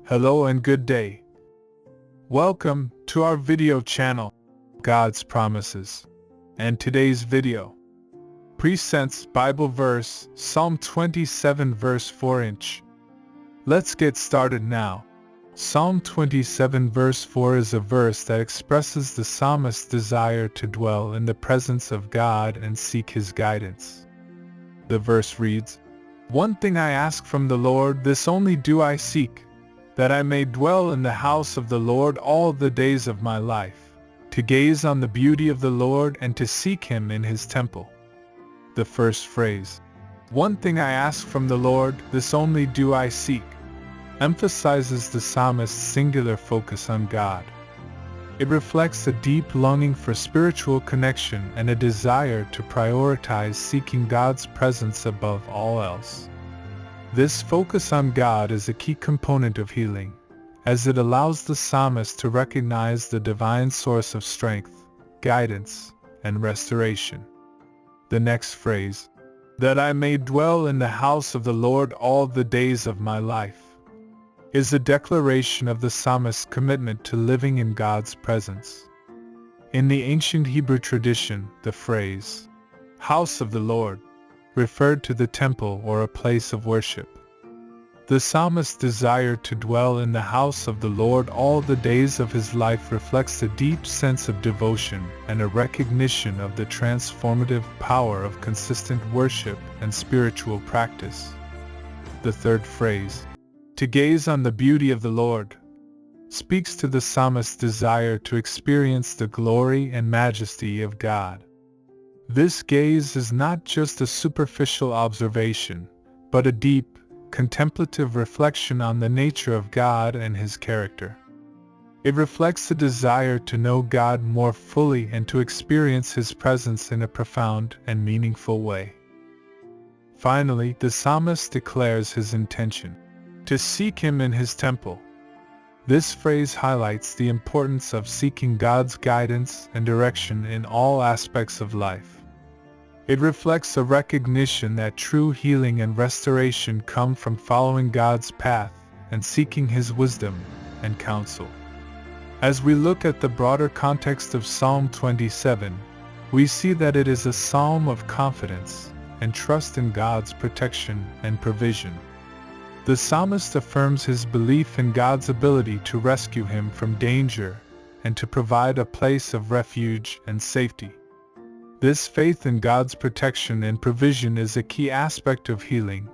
Hello and good day. Welcome to our video channel, God's Promises. And today's video presents Bible verse, Psalm 27 verse 4-inch. Let's get started now. Psalm 27 verse 4 is a verse that expresses the psalmist's desire to dwell in the presence of God and seek His guidance. The verse reads, "One thing I ask from the Lord, this only do I seek, that I may dwell in the house of the Lord all the days of my life, to gaze on the beauty of the Lord and to seek Him in His temple." The first phrase, "One thing I ask from the Lord, this only do I seek," emphasizes the psalmist's singular focus on God. It reflects a deep longing for spiritual connection and a desire to prioritize seeking God's presence above all else. This focus on God is a key component of healing, as it allows the psalmist to recognize the divine source of strength, guidance, and restoration. The next phrase, "that I may dwell in the house of the Lord all the days of my life," is a declaration of the psalmist's commitment to living in God's presence. In the ancient Hebrew tradition, the phrase, "house of the Lord," referred to the temple or a place of worship. The psalmist's desire to dwell in the house of the Lord all the days of his life reflects a deep sense of devotion and a recognition of the transformative power of consistent worship and spiritual practice. The third phrase, "to gaze on the beauty of the Lord," speaks to the psalmist's desire to experience the glory and majesty of God. This gaze is not just a superficial observation, but a deep, contemplative reflection on the nature of God and His character. It reflects a desire to know God more fully and to experience His presence in a profound and meaningful way. Finally, the psalmist declares his intention to seek Him in His temple. This phrase highlights the importance of seeking God's guidance and direction in all aspects of life. It reflects a recognition that true healing and restoration come from following God's path and seeking His wisdom and counsel. As we look at the broader context of Psalm 27, we see that it is a psalm of confidence and trust in God's protection and provision. The psalmist affirms his belief in God's ability to rescue him from danger and to provide a place of refuge and safety. This faith in God's protection and provision is a key aspect of healing,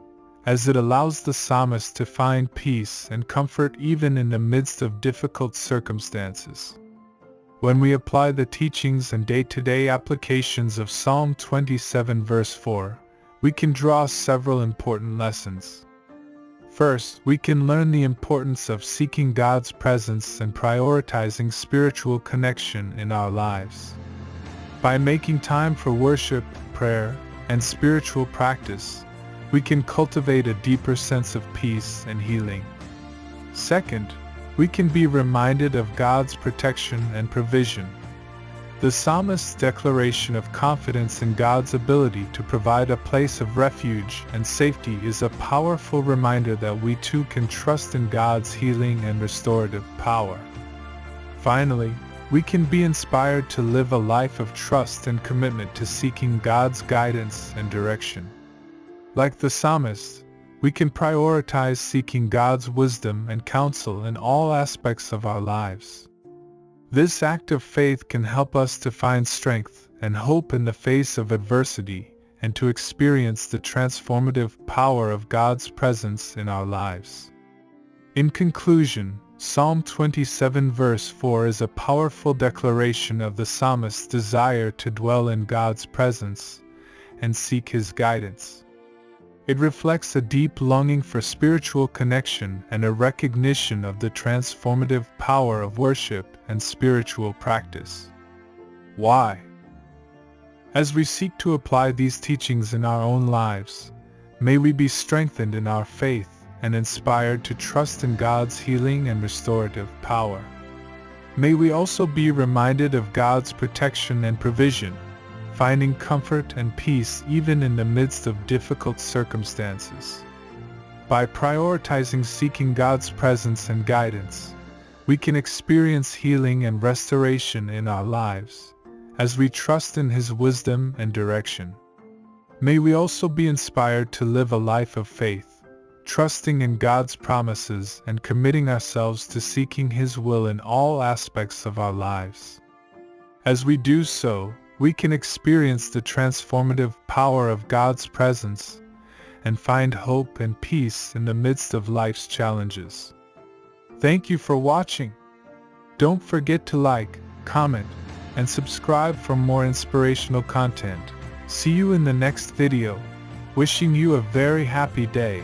as it allows the psalmist to find peace and comfort even in the midst of difficult circumstances. When we apply the teachings and day-to-day applications of Psalm 27 verse 4, we can draw several important lessons. First, we can learn the importance of seeking God's presence and prioritizing spiritual connection in our lives. By making time for worship, prayer, and spiritual practice, we can cultivate a deeper sense of peace and healing. Second, we can be reminded of God's protection and provision. The psalmist's declaration of confidence in God's ability to provide a place of refuge and safety is a powerful reminder that we too can trust in God's healing and restorative power. Finally, we can be inspired to live a life of trust and commitment to seeking God's guidance and direction. Like the psalmist, we can prioritize seeking God's wisdom and counsel in all aspects of our lives. This act of faith can help us to find strength and hope in the face of adversity and to experience the transformative power of God's presence in our lives. In conclusion, Psalm 27 verse 4 is a powerful declaration of the psalmist's desire to dwell in God's presence and seek His guidance. It reflects a deep longing for spiritual connection and a recognition of the transformative power of worship and spiritual practice. Why? As we seek to apply these teachings in our own lives, may we be strengthened in our faith and inspired to trust in God's healing and restorative power. May we also be reminded of God's protection and provision, finding comfort and peace even in the midst of difficult circumstances. By prioritizing seeking God's presence and guidance, we can experience healing and restoration in our lives, as we trust in His wisdom and direction. May we also be inspired to live a life of faith, trusting in God's promises and committing ourselves to seeking His will in all aspects of our lives. As we do so, we can experience the transformative power of God's presence and find hope and peace in the midst of life's challenges. Thank you for watching. Don't forget to like, comment, and subscribe for more inspirational content. See you in the next video. Wishing you a very happy day.